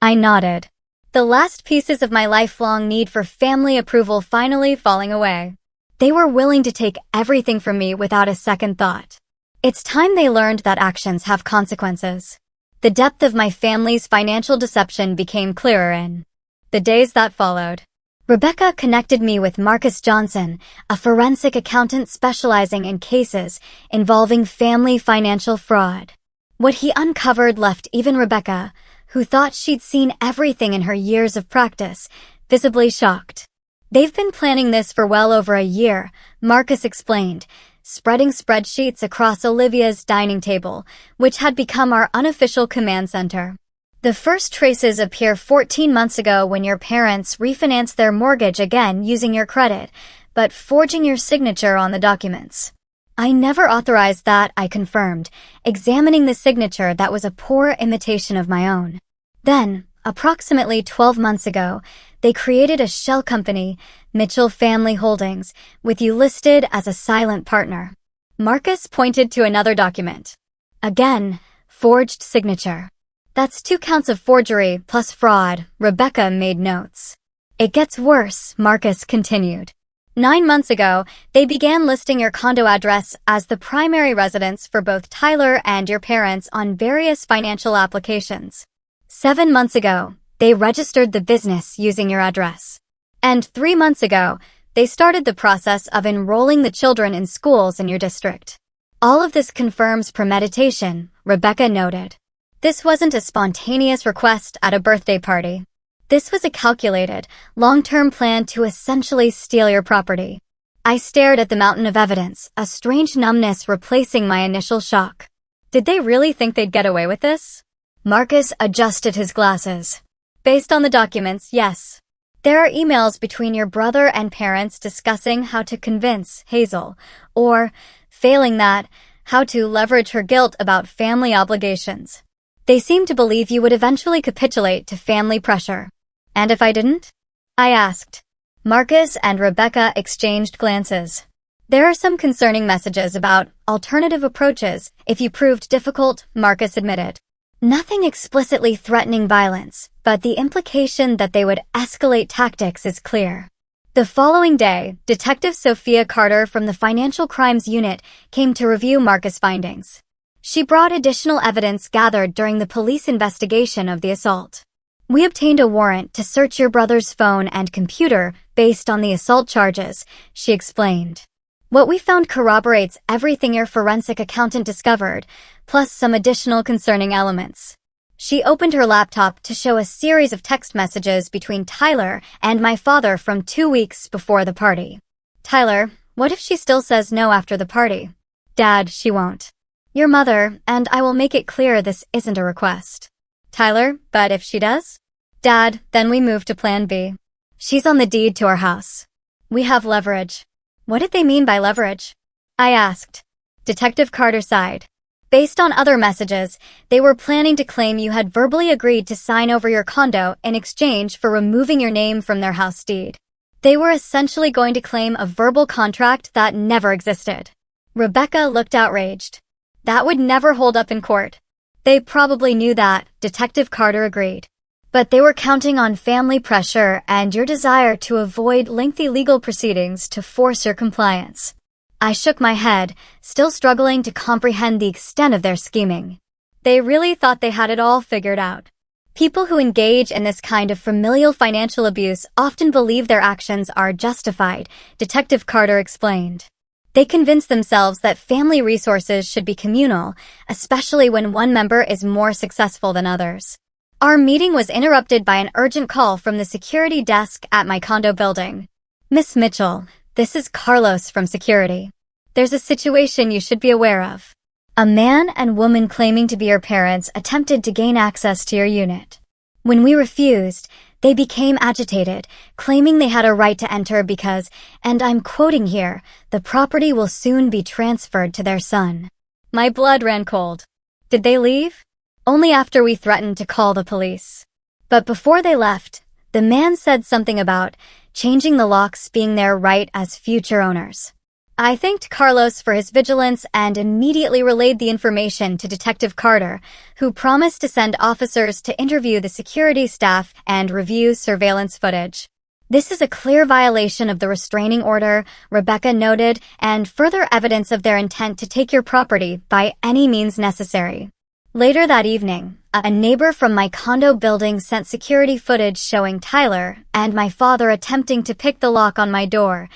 I nodded. The last pieces of my lifelong need for family approval finally falling away. They were willing to take everything from me without a second thought. It's time they learned that actions have consequences. The depth of my family's financial deception became clearer in the days that followed. Rebecca connected me with Marcus Johnson, a forensic accountant specializing in cases involving family financial fraud. What he uncovered left even Rebecca, who thought she'd seen everything in her years of practice, visibly shocked. They've been planning this for well over a year, Marcus explained, spreading spreadsheets across Olivia's dining table, which had become our unofficial command center. The first traces appear 14 months ago when your parents refinanced their mortgage again using your credit, but forging your signature on the documents. I never authorized that, I confirmed, examining the signature that was a poor imitation of my own. Then, approximately 12 months ago, they created a shell company, Mitchell Family Holdings, with you listed as a silent partner. Marcus pointed to another document. Again, forged signature. That's 2 counts of forgery plus fraud, Rebecca made notes. It gets worse, Marcus continued. 9 months ago, they began listing your condo address as the primary residence for both Tyler and your parents on various financial applications. 7 months ago, They registered the business using your address. And 3 months ago, they started the process of enrolling the children in schools in your district. All of this confirms premeditation, Rebecca noted. This wasn't a spontaneous request at a birthday party. This was a calculated, long-term plan to essentially steal your property. I stared at the mountain of evidence, a strange numbness replacing my initial shock. Did they really think they'd get away with this? Marcus adjusted his glasses. Based on the documents, yes. There are emails between your brother and parents discussing how to convince Hazel, or, failing that, how to leverage her guilt about family obligations. They seem to believe you would eventually capitulate to family pressure. And if I didn't? I asked. Marcus and Rebecca exchanged glances. There are some concerning messages about alternative approaches if you proved difficult, Marcus admitted. Nothing explicitly threatening violence, but the implication that they would escalate tactics is clear. The following day, Detective Sophia Carter from the Financial Crimes Unit came to review Marcus' findings. She brought additional evidence gathered during the police investigation of the assault. We obtained a warrant to search your brother's phone and computer based on the assault charges, she explained. What we found corroborates everything your forensic accountant discovered, plus some additional concerning elements. She opened her laptop to show a series of text messages between Tyler and my father from 2 weeks before the party. Tyler, what if she still says no after the party? Dad, she won't. Your mother, and I will make it clear this isn't a request. Tyler, but if she does? Dad, then we move to plan B. She's on the deed to our house. We have leverage. What did they mean by leverage? I asked. Detective Carter sighed. Based on other messages, they were planning to claim you had verbally agreed to sign over your condo in exchange for removing your name from their house deed. They were essentially going to claim a verbal contract that never existed. Rebecca looked outraged. That would never hold up in court. They probably knew that, Detective Carter agreed. But they were counting on family pressure and your desire to avoid lengthy legal proceedings to force your compliance. I shook my head, still struggling to comprehend the extent of their scheming. They really thought they had it all figured out. People who engage in this kind of familial financial abuse often believe their actions are justified, Detective Carter explained. They convince themselves that family resources should be communal, especially when one member is more successful than others. Our meeting was interrupted by an urgent call from the security desk at my condo building. Miss Mitchell, this is Carlos from security. There's a situation you should be aware of. A man and woman claiming to be your parents attempted to gain access to your unit. When we refused, they became agitated, claiming they had a right to enter because, and I'm quoting here, the property will soon be transferred to their son. My blood ran cold. Did they leave? Only after we threatened to call the police. But before they left, the man said something about changing the locks being their right as future owners. I thanked Carlos for his vigilance and immediately relayed the information to Detective Carter, who promised to send officers to interview the security staff and review surveillance footage. This is a clear violation of the restraining order, Rebecca noted, and further evidence of their intent to take your property by any means necessary. Later that evening, a neighbor from my condo building sent security footage showing Tyler and my father attempting to pick the lock on my door,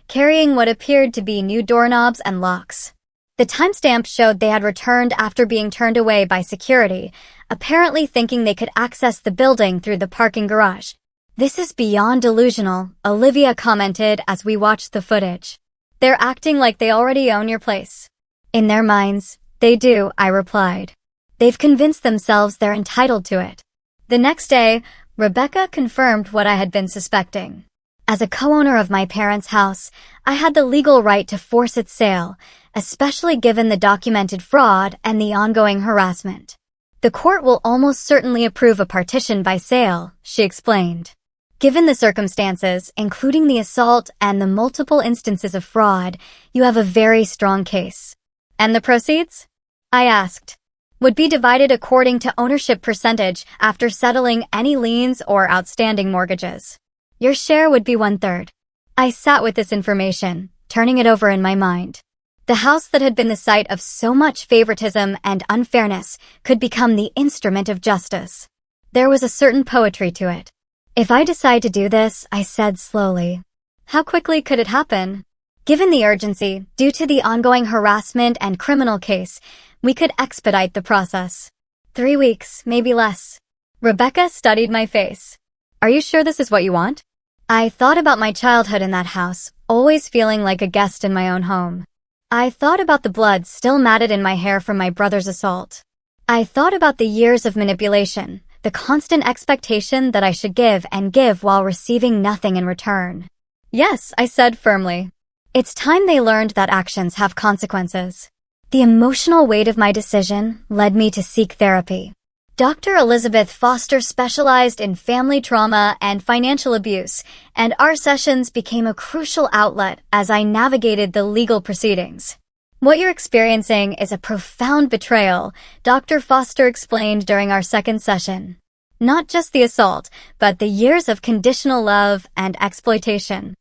carrying what appeared to be new doorknobs and locks. The timestamp showed they had returned after being turned away by security, apparently thinking they could access the building through the parking garage. This is beyond delusional, Olivia commented as we watched the footage. They're acting like they already own your place. In their minds, they do, I replied. They've convinced themselves they're entitled to it. The next day, Rebecca confirmed what I had been suspecting. As a co-owner of my parents' house, I had the legal right to force its sale, especially given the documented fraud and the ongoing harassment. The court will almost certainly approve a partition by sale, she explained. Given the circumstances, including the assault and the multiple instances of fraud, you have a very strong case. And the proceeds? I asked. Would be divided according to ownership percentage after settling any liens or outstanding mortgages. Your share would be 1/3. I sat with this information, turning it over in my mind. The house that had been the site of so much favoritism and unfairness could become the instrument of justice. There was a certain poetry to it. If I decide to do this, I said slowly. How quickly could it happen? Given the urgency, due to the ongoing harassment and criminal case, we could expedite the process. 3 weeks, maybe less. Rebecca studied my face. Are you sure this is what you want? I thought about my childhood in that house, always feeling like a guest in my own home. I thought about the blood still matted in my hair from my brother's assault. I thought about the years of manipulation, the constant expectation that I should give and give while receiving nothing in return. Yes, I said firmly. It's time they learned that actions have consequences. The emotional weight of my decision led me to seek therapy. Dr. Elizabeth Foster specialized in family trauma and financial abuse, and our sessions became a crucial outlet as I navigated the legal proceedings. What you're experiencing is a profound betrayal, Dr. Foster explained during our second session. Not just the assault, but the years of conditional love and exploitation.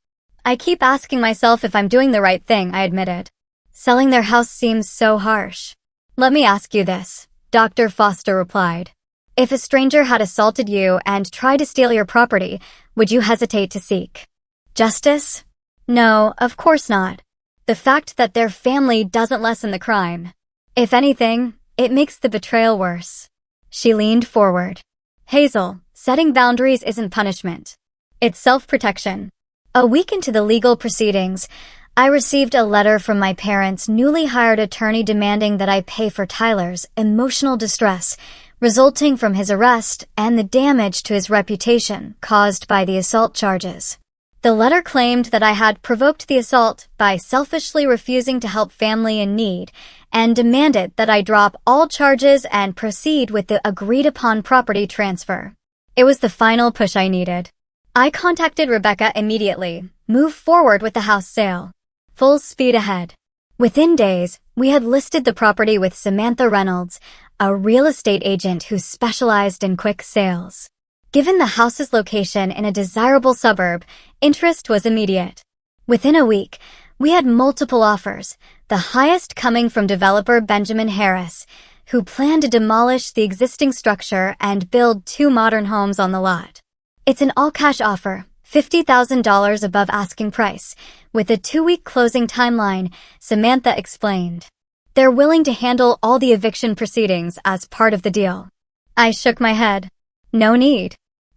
I keep asking myself if I'm doing the right thing, I admitted. Selling their house seems so harsh. Let me ask you this, Dr. Foster replied. If a stranger had assaulted you and tried to steal your property, would you hesitate to seek justice? No, of course not. The fact that their family doesn't lessen the crime. If anything, it makes the betrayal worse. She leaned forward. Hazel, setting boundaries isn't punishment. It's self-protection. A week into the legal proceedings, I received a letter from my parents' newly hired attorney demanding that I pay for Tyler's emotional distress resulting from his arrest and the damage to his reputation caused by the assault charges. The letter claimed that I had provoked the assault by selfishly refusing to help family in need and demanded that I drop all charges and proceed with the agreed-upon property transfer. It was the final push I needed. I contacted Rebecca immediately, moved forward with the house sale. Full speed ahead. Within days, we had listed the property with Samantha Reynolds, a real estate agent who specialized in quick sales. Given the house's location in a desirable suburb, interest was immediate. Within a week, we had multiple offers, the highest coming from developer Benjamin Harris, who planned to demolish the existing structure and build 2 modern homes on the lot. It's an all-cash offer, $50,000 above asking price, with a 2-week closing timeline, Samantha explained. They're willing to handle all the eviction proceedings as part of the deal. I shook my head. No need.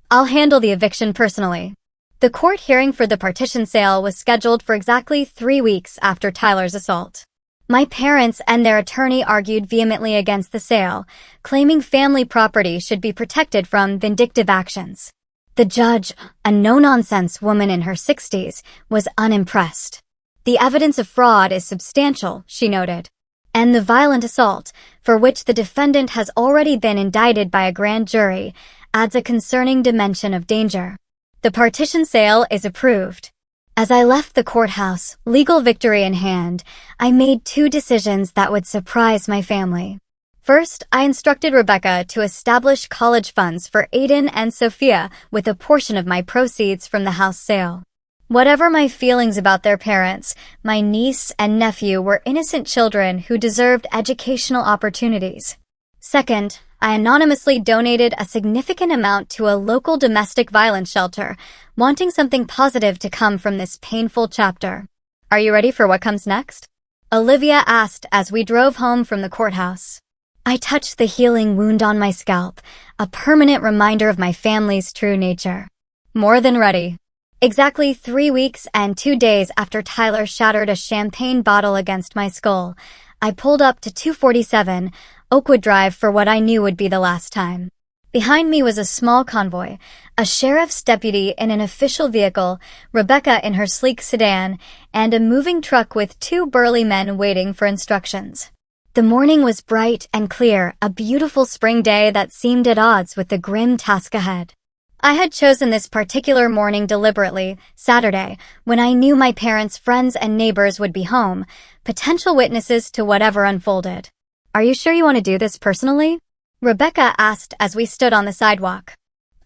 I'll handle the eviction personally. The court hearing for the partition sale was scheduled for exactly 3 weeks after Tyler's assault. My parents and their attorney argued vehemently against the sale, claiming family property should be protected from vindictive actions. The judge, a no-nonsense woman in her 60s, was unimpressed. The evidence of fraud is substantial, she noted. And the violent assault, for which the defendant has already been indicted by a grand jury, adds a concerning dimension of danger. The partition sale is approved. As I left the courthouse, legal victory in hand, I made 2 decisions that would surprise my family. First, I instructed Rebecca to establish college funds for Aiden and Sophia with a portion of my proceeds from the house sale. Whatever my feelings about their parents, my niece and nephew were innocent children who deserved educational opportunities. Second, I anonymously donated a significant amount to a local domestic violence shelter, wanting something positive to come from this painful chapter. Are you ready for what comes next? Olivia asked as we drove home from the courthouse. I touched the healing wound on my scalp, a permanent reminder of my family's true nature. More than ready. Exactly 3 weeks and 2 days after Tyler shattered a champagne bottle against my skull, I pulled up to 247 Oakwood Drive for what I knew would be the last time. Behind me was a small convoy, a sheriff's deputy in an official vehicle, Rebecca in her sleek sedan, and a moving truck with 2 burly men waiting for instructions. The morning was bright and clear, a beautiful spring day that seemed at odds with the grim task ahead. I had chosen this particular morning deliberately, Saturday, when I knew my parents' friends and neighbors would be home, potential witnesses to whatever unfolded. Are you sure you want to do this personally? Rebecca asked as we stood on the sidewalk.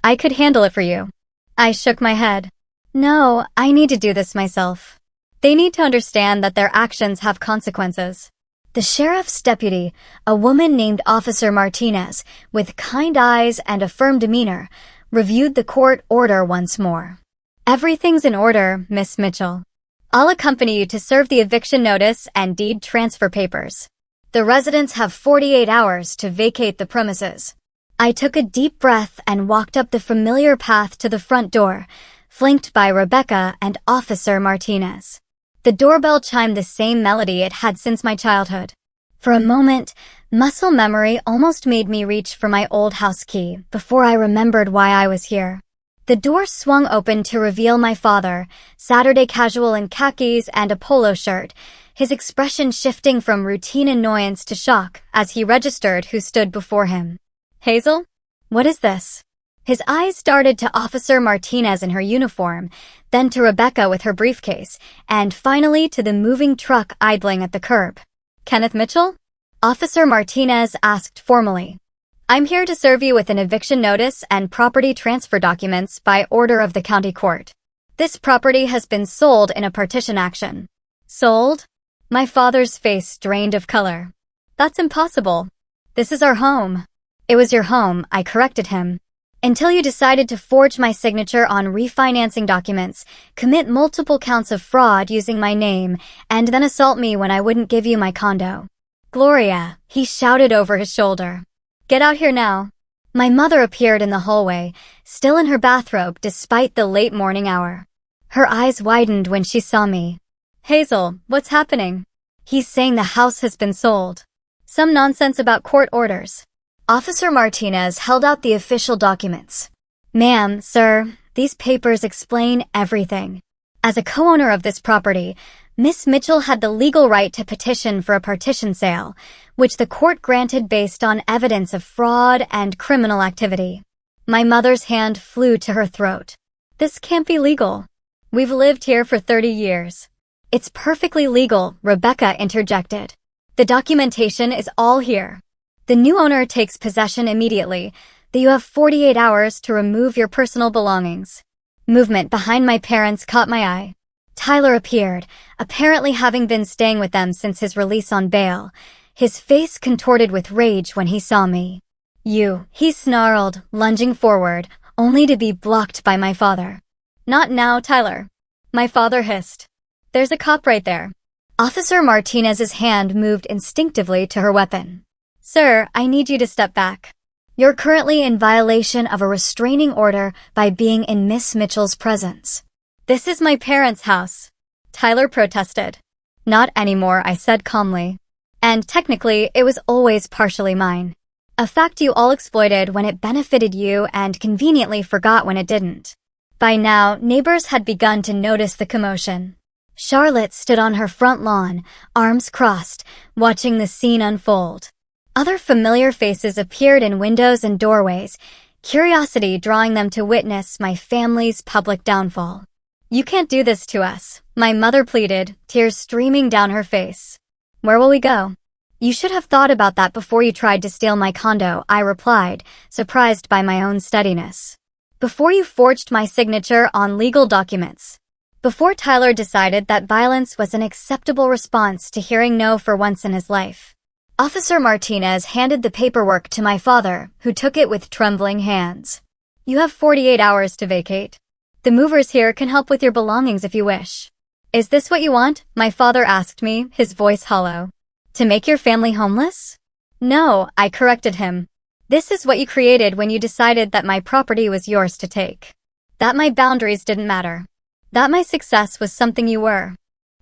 I could handle it for you. I shook my head. No, I need to do this myself. They need to understand that their actions have consequences. The sheriff's deputy, a woman named Officer Martinez, with kind eyes and a firm demeanor, reviewed the court order once more. "Everything's in order, Miss Mitchell. I'll accompany you to serve the eviction notice and deed transfer papers. The residents have 48 hours to vacate the premises." I took a deep breath and walked up the familiar path to the front door, flanked by Rebecca and Officer Martinez. The doorbell chimed the same melody it had since my childhood. For a moment, muscle memory almost made me reach for my old house key before I remembered why I was here. The door swung open to reveal my father, Saturday casual in khakis and a polo shirt, his expression shifting from routine annoyance to shock as he registered who stood before him. "Hazel? What is this?" His eyes darted to Officer Martinez in her uniform, then to Rebecca with her briefcase, and finally to the moving truck idling at the curb. "Kenneth Mitchell?" Officer Martinez asked formally. "I'm here to serve you with an eviction notice and property transfer documents by order of the county court. This property has been sold in a partition action." "Sold?" My father's face drained of color. "That's impossible. This is our home." "It was your home," I corrected him. "Until you decided to forge my signature on refinancing documents, commit multiple counts of fraud using my name, and then assault me when I wouldn't give you my condo." "Gloria," he shouted over his shoulder. "Get out here now." My mother appeared in the hallway, still in her bathrobe despite the late morning hour. Her eyes widened when she saw me. "Hazel, what's happening?" "He's saying the house has been sold." "Some nonsense about court orders." Officer Martinez held out the official documents. "Ma'am, sir, these papers explain everything. As a co-owner of this property, Miss Mitchell had the legal right to petition for a partition sale, which the court granted based on evidence of fraud and criminal activity." My mother's hand flew to her throat. "This can't be legal. We've lived here for 30 years. "It's perfectly legal," Rebecca interjected. "The documentation is all here. The new owner takes possession immediately, that you have 48 hours to remove your personal belongings." Movement behind my parents caught my eye. Tyler appeared, apparently having been staying with them since his release on bail, his face contorted with rage when he saw me. "You," he snarled, lunging forward, only to be blocked by my father. "Not now, Tyler." My father hissed. "There's a cop right there." Officer Martinez's hand moved instinctively to her weapon. "Sir, I need you to step back. You're currently in violation of a restraining order by being in Miss Mitchell's presence." "This is my parents' house," Tyler protested. "Not anymore," I said calmly. "And technically, it was always partially mine. A fact you all exploited when it benefited you and conveniently forgot when it didn't." By now, neighbors had begun to notice the commotion. Charlotte stood on her front lawn, arms crossed, watching the scene unfold. Other familiar faces appeared in windows and doorways, curiosity drawing them to witness my family's public downfall. "You can't do this to us," my mother pleaded, tears streaming down her face. "Where will we go?" "You should have thought about that before you tried to steal my condo," I replied, surprised by my own steadiness. "Before you forged my signature on legal documents. Before Tyler decided that violence was an acceptable response to hearing no for once in his life." Officer Martinez handed the paperwork to my father, who took it with trembling hands. "You have 48 hours to vacate. The movers here can help with your belongings if you wish." "Is this what you want?" my father asked me, his voice hollow. "To make your family homeless?" "No," I corrected him. "This is what you created when you decided that my property was yours to take. That my boundaries didn't matter. That my success was something you were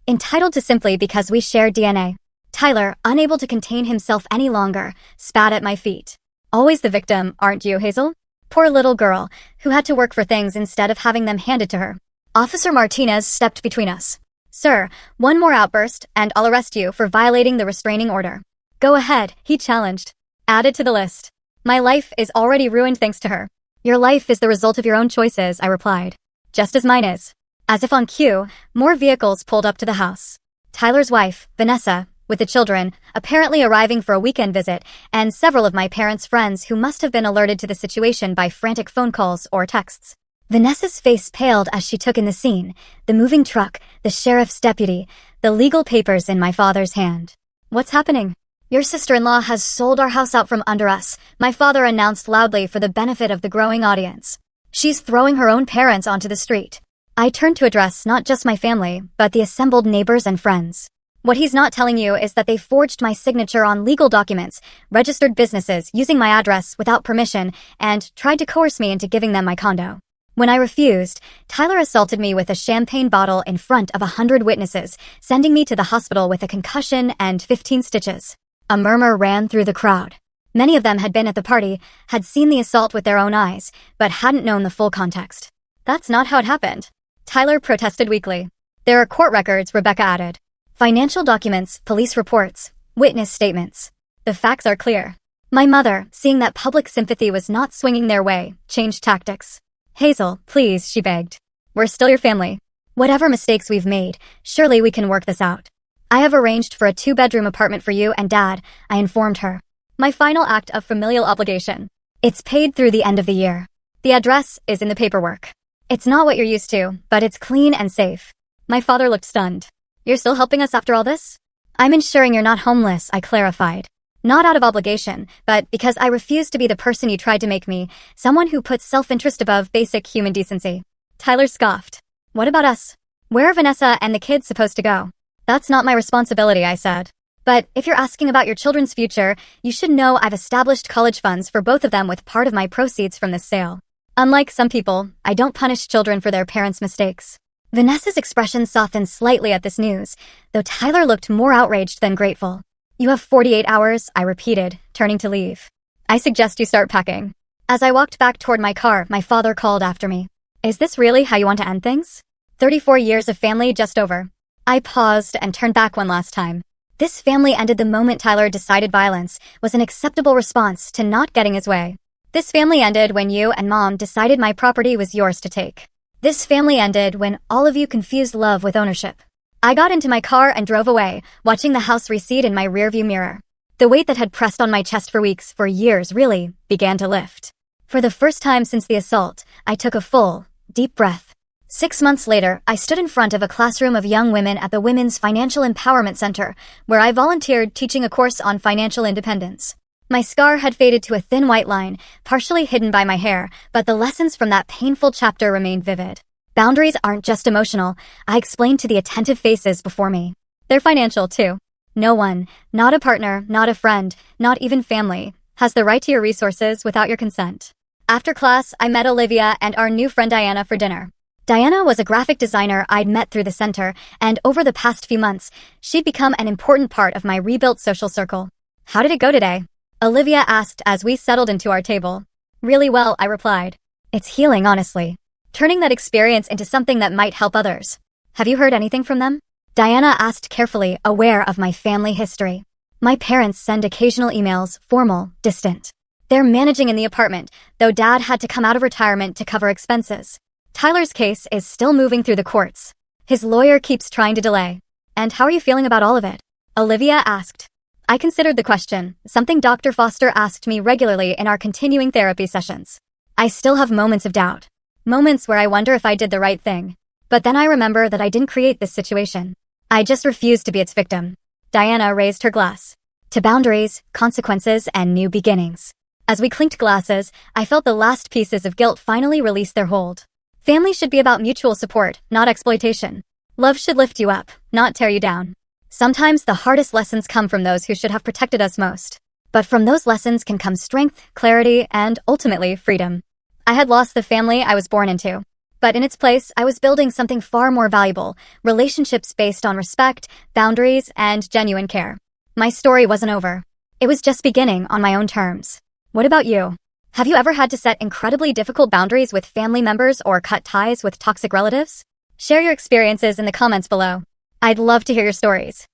entitled to simply because we shared DNA." Tyler, unable to contain himself any longer, spat at my feet. "Always the victim, aren't you, Hazel? Poor little girl, who had to work for things instead of having them handed to her." Officer Martinez stepped between us. "Sir, one more outburst, and I'll arrest you for violating the restraining order." "Go ahead," he challenged. "Add it to the list. My life is already ruined thanks to her." "Your life is the result of your own choices," I replied. "Just as mine is." As if on cue, more vehicles pulled up to the house. Tyler's wife, Vanessa, with the children, apparently arriving for a weekend visit, and several of my parents' friends who must have been alerted to the situation by frantic phone calls or texts. Vanessa's face paled as she took in the scene, the moving truck, the sheriff's deputy, the legal papers in my father's hand. What's happening? Your sister-in-law has sold our house out from under us, my father announced loudly for the benefit of the growing audience. She's throwing her own parents onto the street. I turned to address not just my family, but the assembled neighbors and friends. What he's not telling you is that they forged my signature on legal documents, registered businesses using my address without permission, and tried to coerce me into giving them my condo. When I refused, Tyler assaulted me with a champagne bottle in front of 100 witnesses, sending me to the hospital with a concussion and 15 stitches. A murmur ran through the crowd. Many of them had been at the party, had seen the assault with their own eyes, but hadn't known the full context. That's not how it happened. Tyler protested weakly. There are court records, Rebecca added. Financial documents, police reports, witness statements. The facts are clear. My mother, seeing that public sympathy was not swinging their way, changed tactics. Hazel, please, she begged. We're still your family. Whatever mistakes we've made, surely we can work this out. I have arranged for a 2-bedroom apartment for you and Dad, I informed her. My final act of familial obligation. It's paid through the end of the year. The address is in the paperwork. It's not what you're used to, but it's clean and safe. My father looked stunned. You're still helping us after all this? I'm ensuring you're not homeless, I clarified. Not out of obligation, but because I refuse to be the person you tried to make me, someone who puts self-interest above basic human decency. Tyler scoffed. What about us? Where are Vanessa and the kids supposed to go? That's not my responsibility, I said. But if you're asking about your children's future, you should know I've established college funds for both of them with part of my proceeds from this sale. Unlike some people, I don't punish children for their parents' mistakes. Vanessa's expression softened slightly at this news, though Tyler looked more outraged than grateful. You have 48 hours, I repeated, turning to leave. I suggest you start packing. As I walked back toward my car, my father called after me. Is this really how you want to end things? 34 years of family just over. I paused and turned back one last time. This family ended the moment Tyler decided violence was an acceptable response to not getting his way. This family ended when you and Mom decided my property was yours to take. This family ended when all of you confused love with ownership. I got into my car and drove away, watching the house recede in my rearview mirror. The weight that had pressed on my chest for weeks, for years really, began to lift. For the first time since the assault, I took a full, deep breath. 6 months later, I stood in front of a classroom of young women at the Women's Financial Empowerment Center, where I volunteered teaching a course on financial independence. My scar had faded to a thin white line, partially hidden by my hair, but the lessons from that painful chapter remained vivid. Boundaries aren't just emotional, I explained to the attentive faces before me. They're financial, too. No one, not a partner, not a friend, not even family, has the right to your resources without your consent. After class, I met Olivia and our new friend Diana for dinner. Diana was a graphic designer I'd met through the center, and over the past few months, she'd become an important part of my rebuilt social circle. How did it go today? Olivia asked as we settled into our table. Really well, I replied. It's healing, honestly. Turning that experience into something that might help others. Have you heard anything from them? Diana asked carefully, aware of my family history. My parents send occasional emails, formal, distant. They're managing in the apartment, though Dad had to come out of retirement to cover expenses. Tyler's case is still moving through the courts. His lawyer keeps trying to delay. And how are you feeling about all of it? Olivia asked. I considered the question, something Dr. Foster asked me regularly in our continuing therapy sessions. I still have moments of doubt. Moments where I wonder if I did the right thing. But then I remember that I didn't create this situation. I just refused to be its victim. Diana raised her glass. To boundaries, consequences, and new beginnings. As we clinked glasses, I felt the last pieces of guilt finally release their hold. Family should be about mutual support, not exploitation. Love should lift you up, not tear you down. Sometimes the hardest lessons come from those who should have protected us most. But from those lessons can come strength, clarity, and ultimately freedom. I had lost the family I was born into. But in its place, I was building something far more valuable, relationships based on respect, boundaries, and genuine care. My story wasn't over. It was just beginning on my own terms. What about you? Have you ever had to set incredibly difficult boundaries with family members or cut ties with toxic relatives? Share your experiences in the comments below. I'd love to hear your stories.